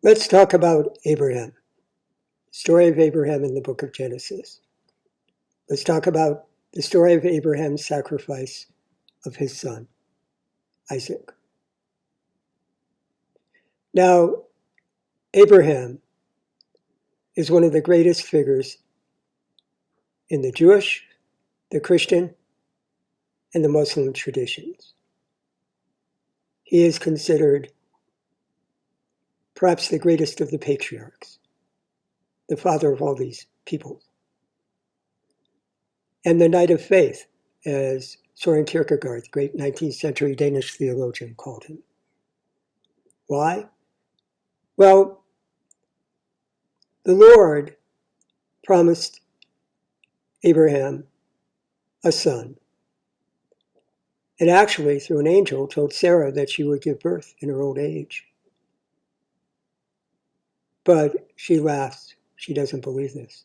Let's talk about Abraham, story of Abraham in the book of Genesis. Let's talk about the story of Abraham's sacrifice of his son, Isaac. Now, Abraham is one of the greatest figures in the Jewish, the Christian, and the Muslim traditions. He is considered perhaps the greatest of the patriarchs, the father of all these people, and the knight of faith, as Søren Kierkegaard, the great 19th century Danish theologian, called him. Why? Well, the Lord promised Abraham a son, and actually, through an angel, told Sarah that she would give birth in her old age. But she laughs. She doesn't believe this.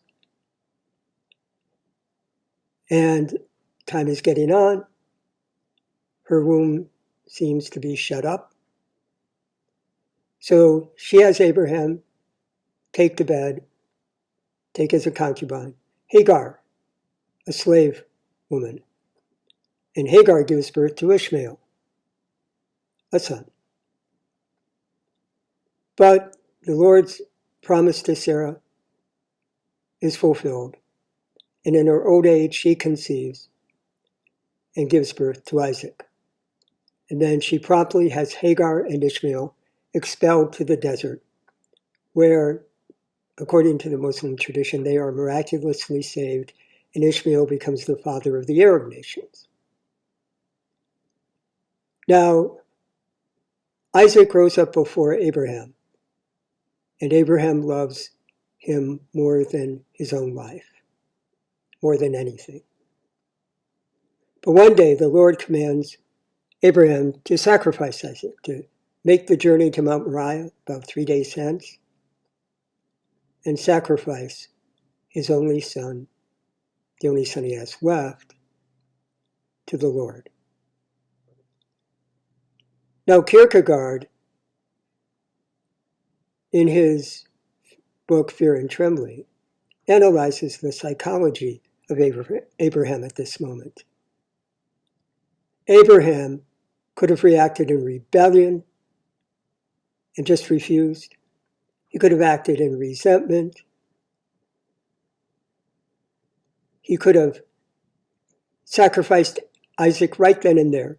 And time is getting on. Her womb seems to be shut up. So she has Abraham take to bed, take as a concubine, Hagar, a slave woman. And Hagar gives birth to Ishmael, a son. But the Lord's promise to Sarah is fulfilled. And in her old age, she conceives and gives birth to Isaac. And then she promptly has Hagar and Ishmael expelled to the desert, where, according to the Muslim tradition, they are miraculously saved, and Ishmael becomes the father of the Arab nations. Now, Isaac grows up before Abraham, and Abraham loves him more than his own life, more than anything. But one day the Lord commands Abraham to sacrifice Isaac, to make the journey to Mount Moriah, about 3 days hence, and sacrifice his only son, the only son he has left, to the Lord. Now, Kierkegaard, in his book Fear and Trembling, analyzes the psychology of Abraham at this moment. Abraham could have reacted in rebellion and just refused. He could have acted in resentment. He could have sacrificed Isaac right then and there,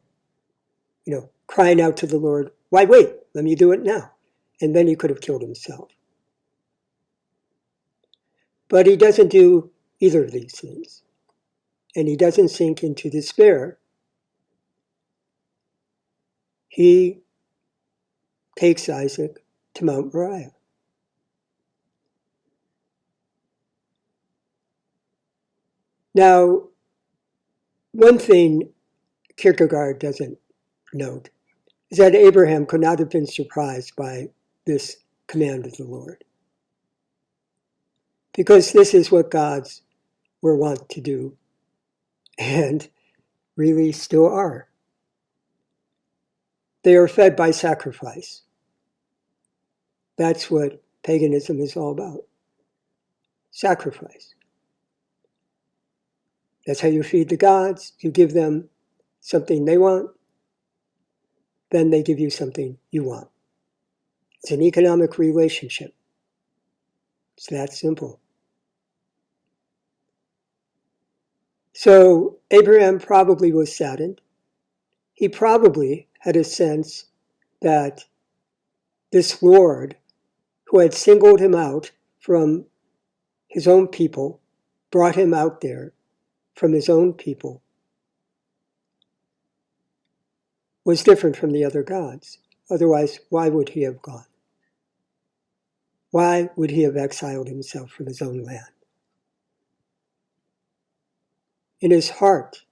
crying out to the Lord, "Why wait? Let me do it now." And then he could have killed himself. But he doesn't do either of these things. And he doesn't sink into despair. He takes Isaac to Mount Moriah. Now, one thing Kierkegaard doesn't note is that Abraham could not have been surprised by this command of the Lord, because this is what gods were wont to do, and really still are. They are fed by sacrifice. That's what paganism is all about. Sacrifice. That's how you feed the gods. You give them something they want, then they give you something you want. It's an economic relationship. It's that simple. So Abraham probably was saddened. He probably had a sense that this Lord, who had singled him out from his own people, brought him out there from his own people, was different from the other gods. Otherwise, why would he have gone? Why would he have exiled himself from his own land? In his heart,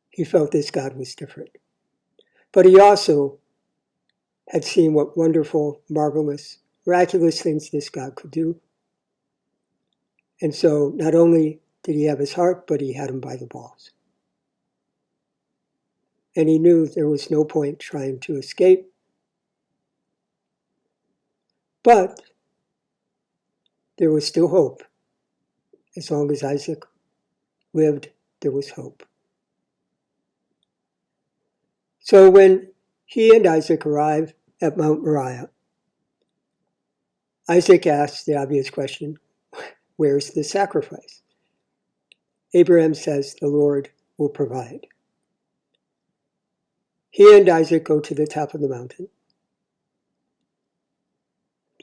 he felt this God was different. But he also had seen what wonderful, marvelous, miraculous things this God could do. And so not only did he have his heart, but he had him by the balls. And he knew there was no point trying to escape. But there was still hope. As long as Isaac lived, there was hope. So when he and Isaac arrive at Mount Moriah, Isaac asks the obvious question, where's the sacrifice? Abraham says the Lord will provide. He and Isaac go to the top of the mountain.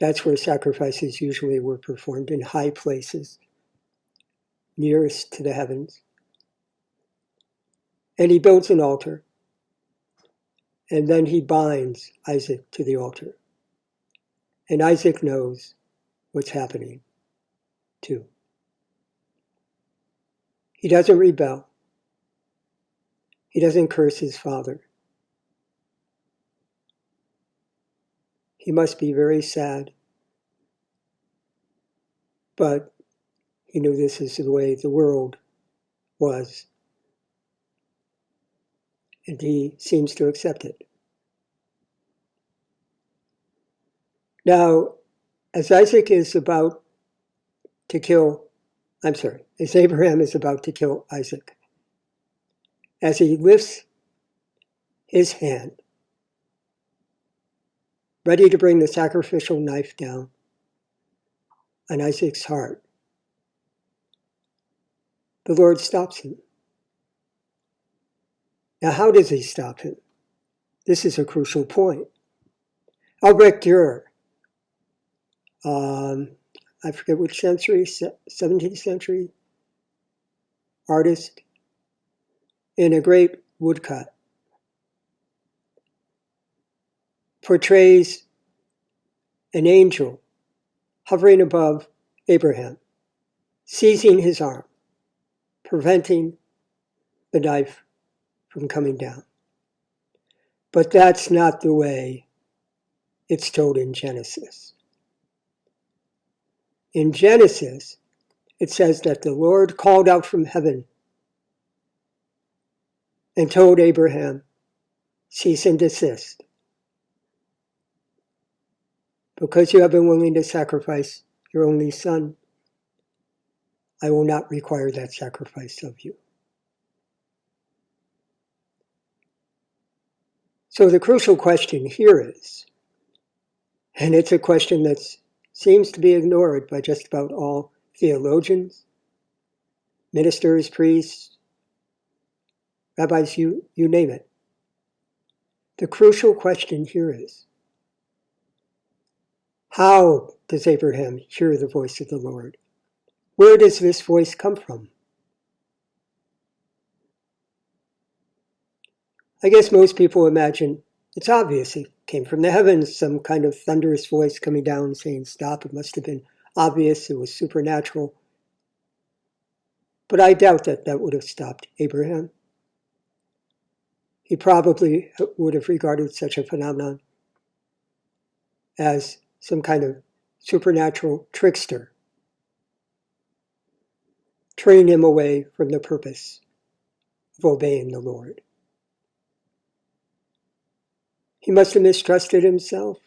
That's where sacrifices usually were performed, in high places, nearest to the heavens. And he builds an altar, and then he binds Isaac to the altar. And Isaac knows what's happening, too. He doesn't rebel. He doesn't curse his father. He must be very sad. But he knew this is the way the world was. And he seems to accept it. Now, as Abraham is about to kill Isaac, as he lifts his hand, ready to bring the sacrificial knife down on Isaac's heart, the Lord stops him. Now, how does he stop him? This is a crucial point. Albrecht Dürer, I forget which century, 17th century artist, in a great woodcut, portrays an angel hovering above Abraham, seizing his arm, preventing the knife from coming down. But that's not the way it's told in Genesis. In Genesis, it says that the Lord called out from heaven and told Abraham, cease and desist. Because you have been willing to sacrifice your only son, I will not require that sacrifice of you. So the crucial question here is, and it's a question that seems to be ignored by just about all theologians, ministers, priests, rabbis, you name it. The crucial question here is, how does Abraham hear the voice of the Lord? Where does this voice come from? I guess most people imagine it's obvious. It came from the heavens, some kind of thunderous voice coming down saying, stop. It must have been obvious. It was supernatural. But I doubt that that would have stopped Abraham. He probably would have regarded such a phenomenon as some kind of supernatural trickster, turning him away from the purpose of obeying the Lord. He must have mistrusted himself.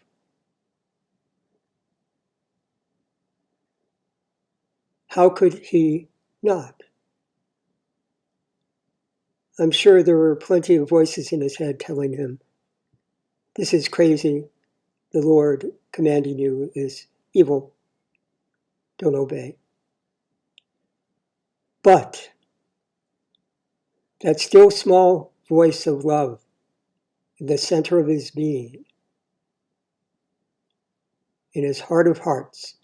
How could he not? I'm sure there were plenty of voices in his head telling him, this is crazy. The Lord commanding you is evil. Don't obey. But that still small voice of love in the center of his being, in his heart of hearts,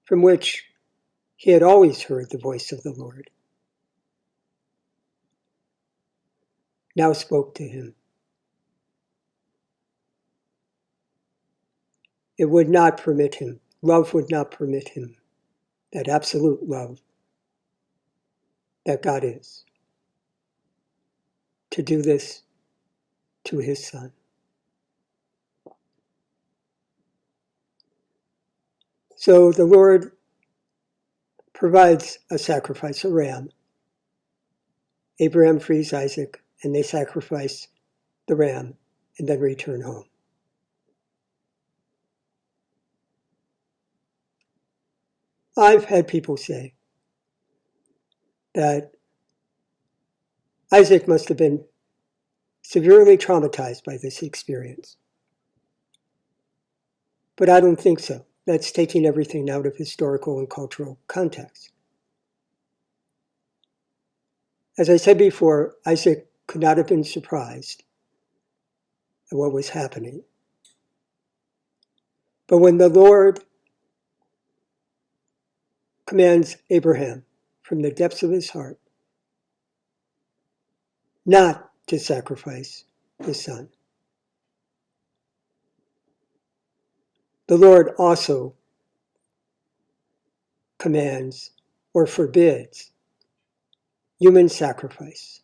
from which he had always heard the voice of the Lord, now spoke to him. It would not permit him, love would not permit him, that absolute love that God is, to do this to his son. So the Lord provides a sacrifice, a ram. Abraham frees Isaac, and they sacrifice the ram and then return home. I've had people say that Isaac must have been severely traumatized by this experience. But I don't think so. That's taking everything out of historical and cultural context. As I said before, Isaac could not have been surprised at what was happening. But when the Lord commands Abraham from the depths of his heart not to sacrifice his son, the Lord also commands or forbids human sacrifice.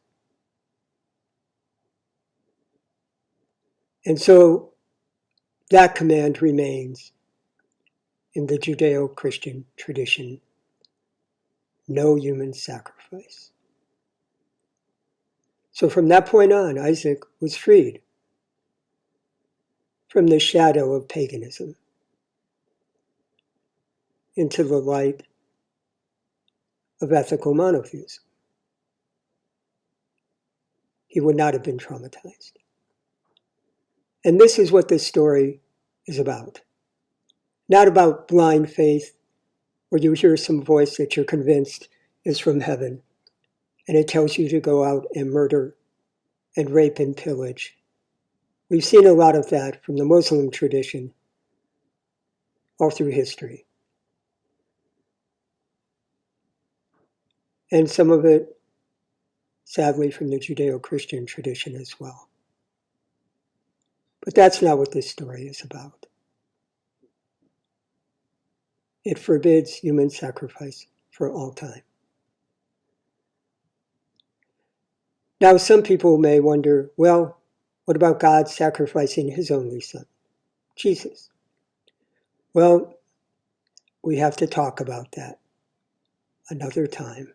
And so that command remains in the Judeo-Christian tradition: no human sacrifice. So from that point on, Isaac was freed from the shadow of paganism into the light of ethical monotheism. He would not have been traumatized. And this is what this story is about. Not about blind faith, where you hear some voice that you're convinced is from heaven, and it tells you to go out and murder and rape and pillage. We've seen a lot of that from the Muslim tradition all through history. And some of it, sadly, from the Judeo-Christian tradition as well. But that's not what this story is about. It forbids human sacrifice for all time. Now, some people may wonder, well, what about God sacrificing his only son, Jesus? Well, we have to talk about that another time.